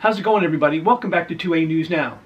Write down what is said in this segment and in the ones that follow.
How's it going, everybody? Welcome back to 2A News Now.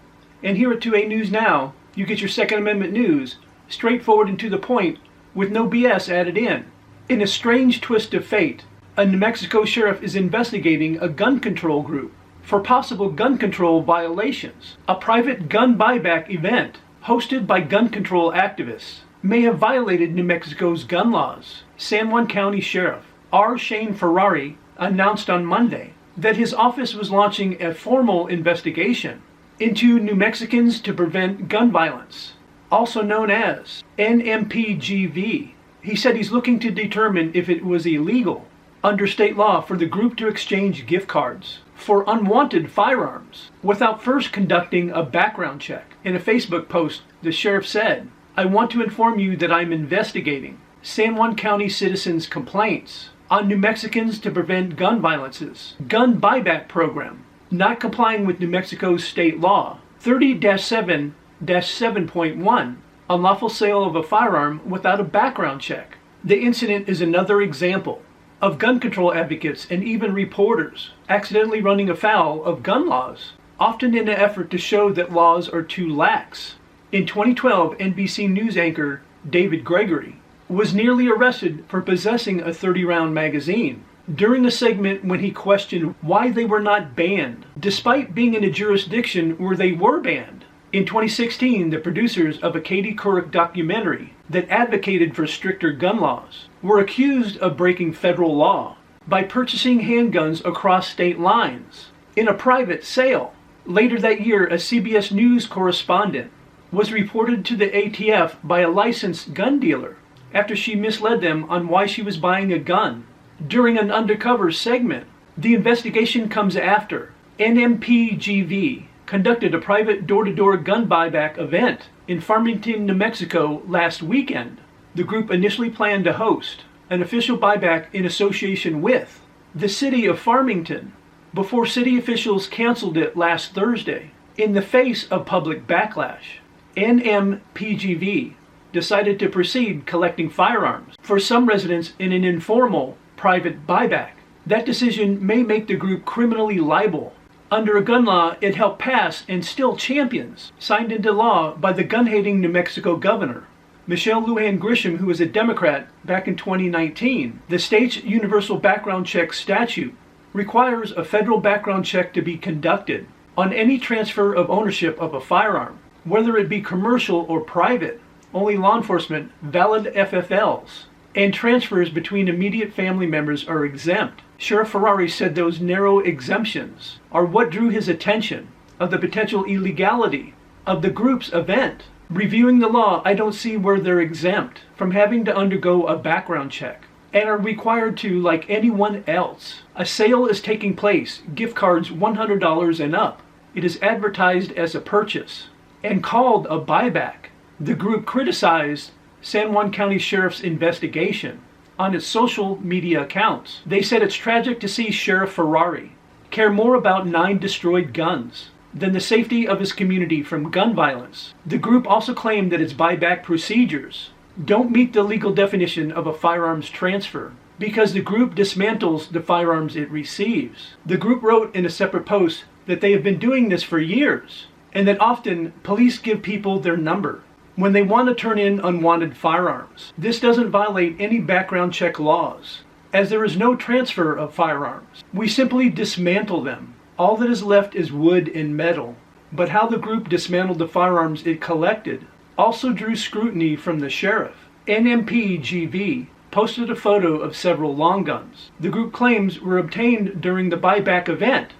And here at 2A News Now, you get your Second Amendment news, straightforward and to the point, with no BS added in. In a strange twist of fate, a New Mexico sheriff is investigating a gun control group for possible gun control violations. A private gun buyback event, hosted by gun control activists, may have violated New Mexico's gun laws. San Juan County Sheriff R. Shane Ferrari announced on Monday that his office was launching a formal investigation into New Mexicans to Prevent Gun Violence, also known as NMPGV. He said he's looking to determine if it was illegal under state law for the group to exchange gift cards for unwanted firearms without first conducting a background check. In a Facebook post, the sheriff said, "I want to inform you that I'm investigating San Juan County citizens' complaints on New Mexicans to Prevent Gun Violence's gun buyback program, not complying with New Mexico's state law 30-7-7.1, unlawful sale of a firearm without a background check." The incident is another example of gun control advocates and even reporters accidentally running afoul of gun laws, often in an effort to show that laws are too lax. In 2012, NBC News anchor David Gregory was nearly arrested for possessing a 30-round magazine during a segment when he questioned why they were not banned, despite being in a jurisdiction where they were banned. In 2016, the producers of a Katie Couric documentary that advocated for stricter gun laws were accused of breaking federal law by purchasing handguns across state lines in a private sale. Later that year, a CBS News correspondent was reported to the ATF by a licensed gun dealer after she misled them on why she was buying a gun. During an undercover segment, the investigation comes after NMPGV conducted a private door-to-door gun buyback event in Farmington, New Mexico last weekend. The group initially planned to host an official buyback in association with the city of Farmington before city officials canceled it last Thursday. In the face of public backlash, NMPGV decided to proceed collecting firearms for some residents in an informal private buyback. That decision may make the group criminally liable under a gun law it helped pass and still champions, signed into law by the gun-hating New Mexico governor, Michelle Lujan Grisham, who was a Democrat back in 2019. The state's universal background check statute requires a federal background check to be conducted on any transfer of ownership of a firearm, whether it be commercial or private. Only law enforcement, valid FFLs, and transfers between immediate family members are exempt. Sheriff Ferrari said those narrow exemptions are what drew his attention of the potential illegality of the group's event. Reviewing the law, I don't see where they're exempt from having to undergo a background check and are required to like anyone else. A sale is taking place, gift cards $100 and up. It is advertised as a purchase and called a buyback. The group criticized San Juan County Sheriff's investigation on its social media accounts. They said it's tragic to see Sheriff Ferrari care more about 9 destroyed guns than the safety of his community from gun violence. The group also claimed that its buyback procedures don't meet the legal definition of a firearms transfer because the group dismantles the firearms it receives. The group wrote in a separate post that they have been doing this for years and that often police give people their number when they want to turn in unwanted firearms. This doesn't violate any background check laws, as there is no transfer of firearms. We simply dismantle them. All that is left is wood and metal. But how the group dismantled the firearms it collected also drew scrutiny from the sheriff. NMPGV posted a photo of several long guns the group claims were obtained during the buyback event,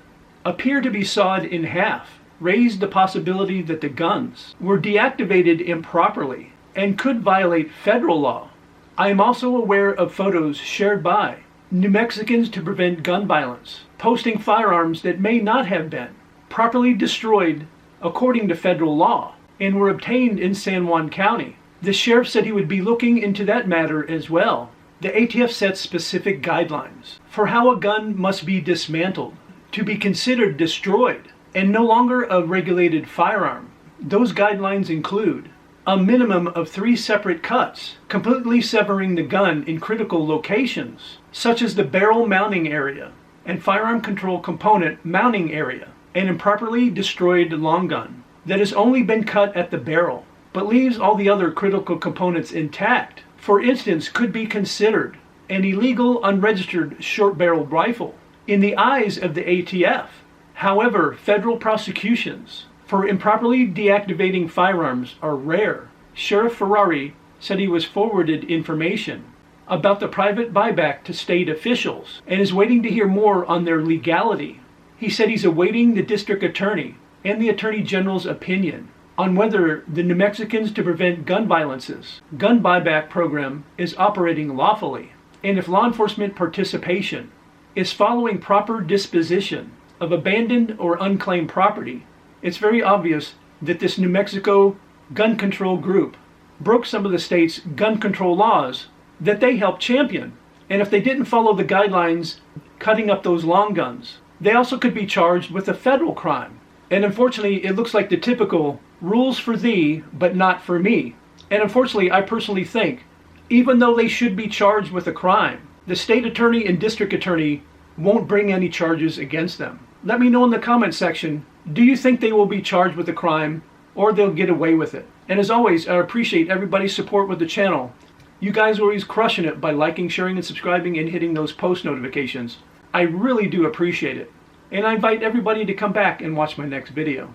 appear to be sawed in half, raised the possibility that the guns were deactivated improperly and could violate federal law. I am also aware of photos shared by New Mexicans to Prevent Gun Violence, posting firearms that may not have been properly destroyed according to federal law and were obtained in San Juan County. The sheriff said he would be looking into that matter as well. The ATF sets specific guidelines for how a gun must be dismantled to be considered destroyed and no longer a regulated firearm. Those guidelines include a minimum of 3 separate cuts, completely severing the gun in critical locations, such as the barrel mounting area and firearm control component mounting area, an improperly destroyed long gun that has only been cut at the barrel, but leaves all the other critical components intact, for instance, could be considered an illegal unregistered short-barreled rifle in the eyes of the ATF. However, federal prosecutions for improperly deactivating firearms are rare. Sheriff Ferrari said he was forwarded information about the private buyback to state officials and is waiting to hear more on their legality. He said he's awaiting the district attorney and the attorney general's opinion on whether the New Mexicans to Prevent Gun Violence's gun buyback program is operating lawfully, and if law enforcement participation is following proper disposition of abandoned or unclaimed property. It's very obvious that this New Mexico gun control group broke some of the state's gun control laws that they helped champion. And if they didn't follow the guidelines cutting up those long guns, they also could be charged with a federal crime. And unfortunately, it looks like the typical rules for thee, but not for me. And unfortunately, I personally think, even though they should be charged with a crime, the state attorney and district attorney won't bring any charges against them. Let me know in the comment section, do you think they will be charged with a crime or they'll get away with it? And as always, I appreciate everybody's support with the channel. You guys are always crushing it by liking, sharing, and subscribing and hitting those post notifications. I really do appreciate it. And I invite everybody to come back and watch my next video.